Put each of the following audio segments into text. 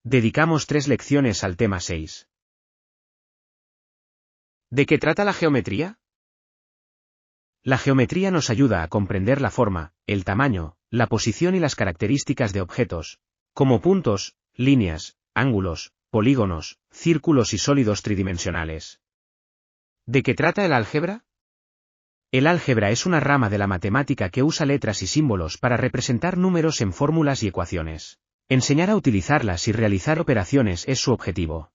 Dedicamos 3 lecciones al tema 6. ¿De qué trata la geometría? La geometría nos ayuda a comprender la forma, el tamaño, la posición y las características de objetos, como puntos, líneas, ángulos, polígonos, círculos y sólidos tridimensionales. ¿De qué trata el álgebra? El álgebra es una rama de la matemática que usa letras y símbolos para representar números en fórmulas y ecuaciones. Enseñar a utilizarlas y realizar operaciones es su objetivo.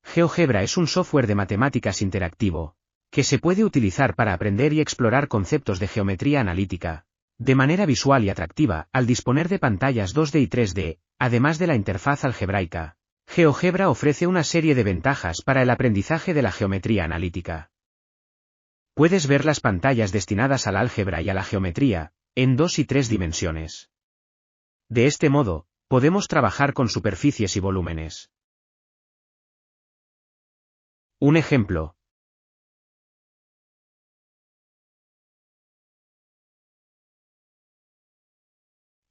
GeoGebra es un software de matemáticas interactivo, que se puede utilizar para aprender y explorar conceptos de geometría analítica, de manera visual y atractiva, al disponer de pantallas 2D y 3D, además de la interfaz algebraica. GeoGebra ofrece una serie de ventajas para el aprendizaje de la geometría analítica. Puedes ver las pantallas destinadas al álgebra y a la geometría, en 2 y 3 dimensiones. De este modo, podemos trabajar con superficies y volúmenes. Un ejemplo.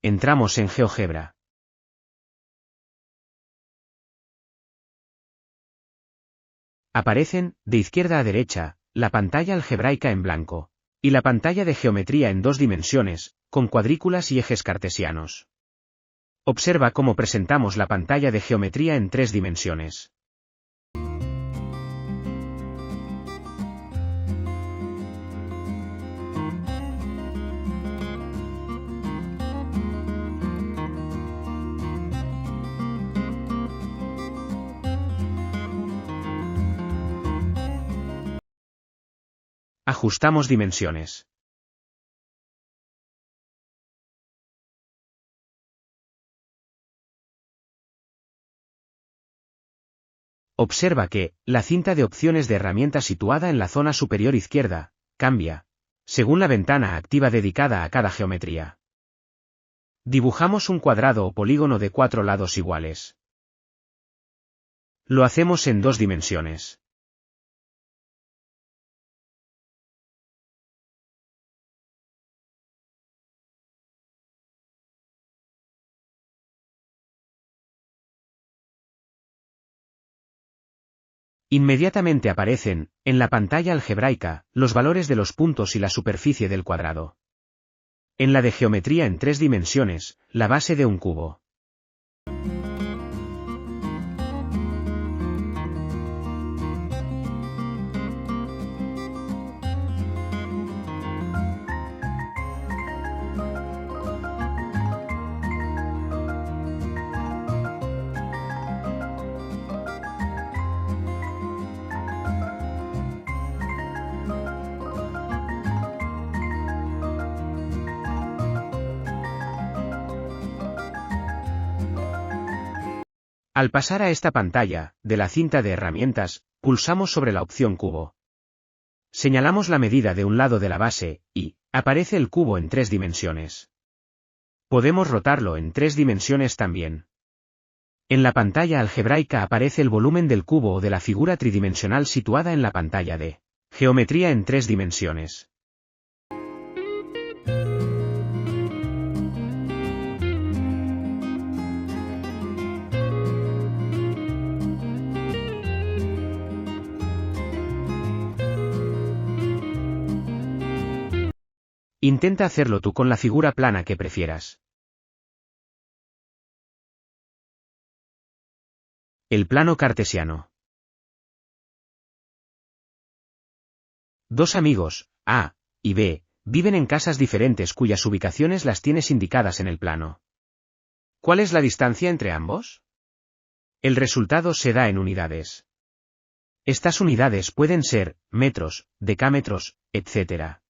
Entramos en GeoGebra. Aparecen, de izquierda a derecha, la pantalla algebraica en blanco, y la pantalla de geometría en 2 dimensiones, con cuadrículas y ejes cartesianos. Observa cómo presentamos la pantalla de geometría en 3 dimensiones. Ajustamos dimensiones. Observa que, la cinta de opciones de herramientas situada en la zona superior izquierda, cambia, según la ventana activa dedicada a cada geometría. Dibujamos un cuadrado o polígono de 4 lados iguales. Lo hacemos en 2 dimensiones. Inmediatamente aparecen, en la pantalla algebraica, los valores de los puntos y la superficie del cuadrado. En la de geometría en 3 dimensiones, la base de un cubo. Al pasar a esta pantalla, de la cinta de herramientas, pulsamos sobre la opción cubo. Señalamos la medida de un lado de la base, y aparece el cubo en 3 dimensiones. Podemos rotarlo en 3 dimensiones también. En la pantalla algebraica aparece el volumen del cubo o de la figura tridimensional situada en la pantalla de geometría en 3 dimensiones. Intenta hacerlo tú con la figura plana que prefieras. El plano cartesiano. Dos amigos, A y B, viven en casas diferentes cuyas ubicaciones las tienes indicadas en el plano. ¿Cuál es la distancia entre ambos? El resultado se da en unidades. Estas unidades pueden ser metros, decámetros, etc.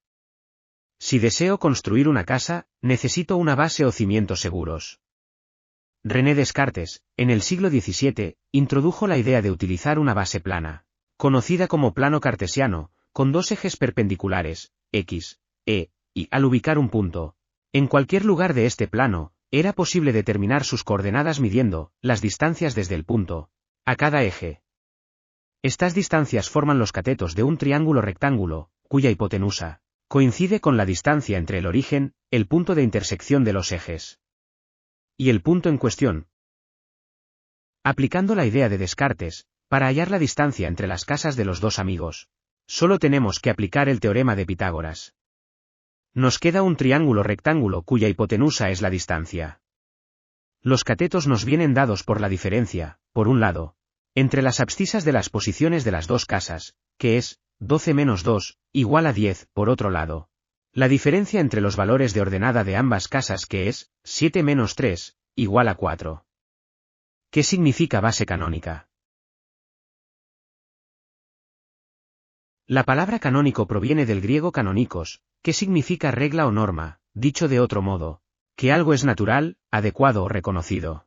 Si deseo construir una casa, necesito una base o cimientos seguros. René Descartes, en el siglo XVII, introdujo la idea de utilizar una base plana, conocida como plano cartesiano, con 2 ejes perpendiculares, X, E, y al ubicar un punto, en cualquier lugar de este plano, era posible determinar sus coordenadas midiendo las distancias desde el punto a cada eje. Estas distancias forman los catetos de un triángulo rectángulo, cuya hipotenusa coincide con la distancia entre el origen, el punto de intersección de los ejes, y el punto en cuestión. Aplicando la idea de Descartes, para hallar la distancia entre las casas de los dos amigos, solo tenemos que aplicar el teorema de Pitágoras. Nos queda un triángulo rectángulo cuya hipotenusa es la distancia. Los catetos nos vienen dados por la diferencia, por un lado, entre las abscisas de las posiciones de las dos casas, que es 12 menos 2, igual a 10, por otro lado, la diferencia entre los valores de ordenada de ambas casas, que es 7 menos 3, igual a 4. ¿Qué significa base canónica? La palabra canónico proviene del griego canónicos, que significa regla o norma, dicho de otro modo, que algo es natural, adecuado o reconocido.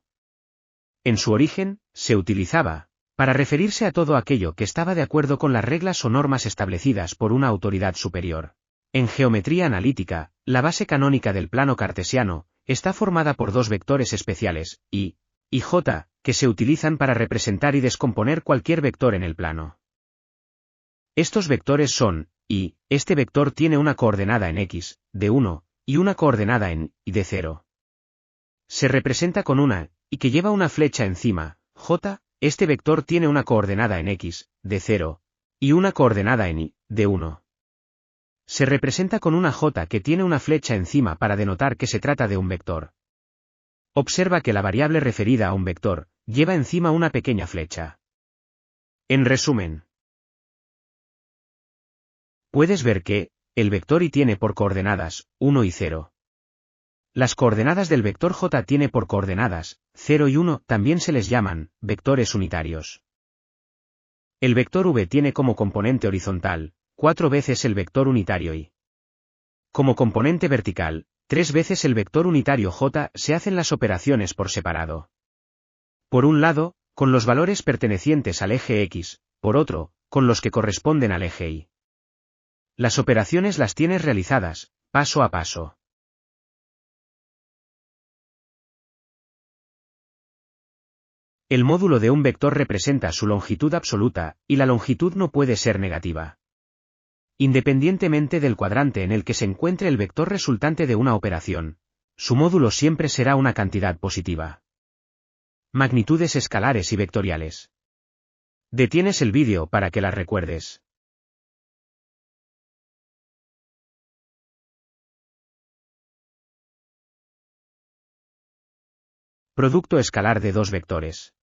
En su origen, se utilizaba, para referirse a todo aquello que estaba de acuerdo con las reglas o normas establecidas por una autoridad superior. En geometría analítica, la base canónica del plano cartesiano, está formada por dos vectores especiales, y j, que se utilizan para representar y descomponer cualquier vector en el plano. Estos vectores son, y, este vector tiene una coordenada en x, de 1, y una coordenada en, y de 0. Se representa con una, y que lleva una flecha encima, j, este vector tiene una coordenada en x, de 0, y una coordenada en y, de 1. Se representa con una j que tiene una flecha encima para denotar que se trata de un vector. Observa que la variable referida a un vector, lleva encima una pequeña flecha. En resumen, puedes ver que, el vector y tiene por coordenadas, 1 y 0. Las coordenadas del vector j tiene por coordenadas, 0 y 1, también se les llaman, vectores unitarios. El vector v tiene como componente horizontal, 4 veces el vector unitario y como componente vertical, 3 veces el vector unitario j. Se hacen las operaciones por separado. Por un lado, con los valores pertenecientes al eje x, por otro, con los que corresponden al eje y. Las operaciones las tienes realizadas, paso a paso. El módulo de un vector representa su longitud absoluta, y la longitud no puede ser negativa. Independientemente del cuadrante en el que se encuentre el vector resultante de una operación, su módulo siempre será una cantidad positiva. Magnitudes escalares y vectoriales. Detienes el vídeo para que las recuerdes. Producto escalar de dos vectores.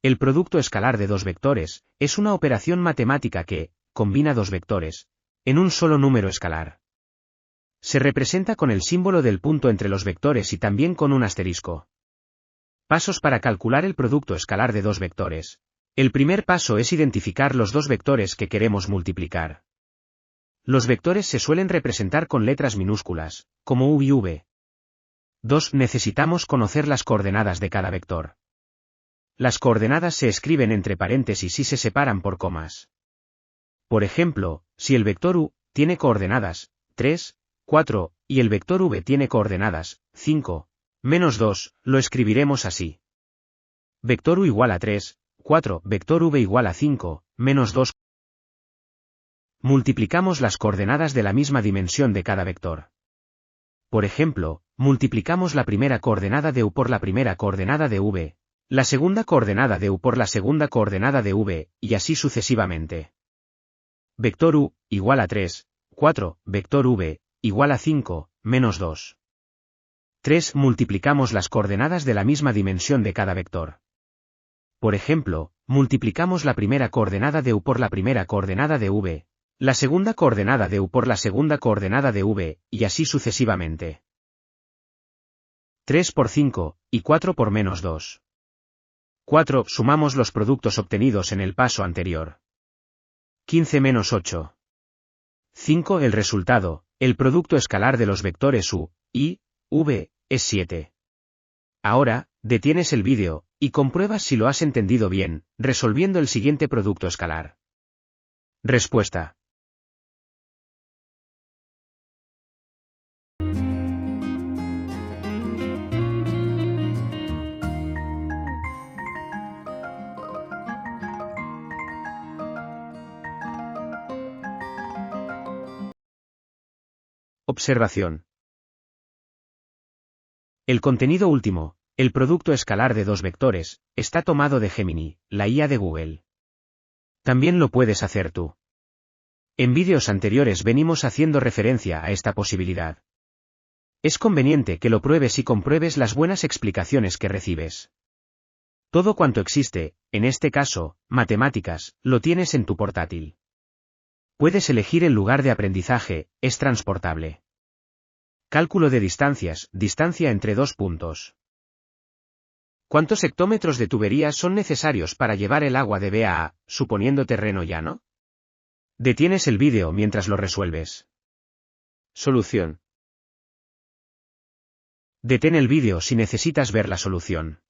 El producto escalar de dos vectores es una operación matemática que combina dos vectores en un solo número escalar. Se representa con el símbolo del punto entre los vectores y también con un asterisco. Pasos para calcular el producto escalar de dos vectores. El primer paso es identificar los dos vectores que queremos multiplicar. Los vectores se suelen representar con letras minúsculas, como u y v. 2. Necesitamos conocer las coordenadas de cada vector. Las coordenadas se escriben entre paréntesis y se separan por comas. Por ejemplo, si el vector u tiene coordenadas 3, 4, y el vector v tiene coordenadas 5, menos 2, lo escribiremos así. Vector u igual a 3, 4, vector v igual a 5, menos 2. Multiplicamos las coordenadas de la misma dimensión de cada vector. Por ejemplo, multiplicamos la primera coordenada de u por la primera coordenada de v, la segunda coordenada de u por la segunda coordenada de v, y así sucesivamente. Vector u, igual a 3, 4, vector v, igual a 5, menos 2. 3. Multiplicamos las coordenadas de la misma dimensión de cada vector. Por ejemplo, multiplicamos la primera coordenada de u por la primera coordenada de v, la segunda coordenada de u por la segunda coordenada de v, y así sucesivamente. 3 por 5, y 4 por menos 2. 4. Sumamos los productos obtenidos en el paso anterior. 15 menos 8. 5. El resultado, el producto escalar de los vectores u, y, v, es 7. Ahora, detienes el vídeo, y compruebas si lo has entendido bien, resolviendo el siguiente producto escalar. Respuesta. Observación. El contenido último, El producto escalar de dos vectores está tomado de Gemini, la IA de Google. También lo puedes hacer tú. En vídeos anteriores venimos haciendo referencia a esta posibilidad. Es conveniente que lo pruebes y compruebes las buenas explicaciones que recibes. Todo cuanto existe, en este caso, matemáticas, lo tienes en tu portátil. Puedes elegir el lugar de aprendizaje, es transportable. Cálculo de distancias, distancia entre dos puntos. ¿Cuántos hectómetros de tuberías son necesarios para llevar el agua de B a A, suponiendo terreno llano? Detienes el vídeo mientras lo resuelves. Solución. Detén el vídeo si necesitas ver la solución.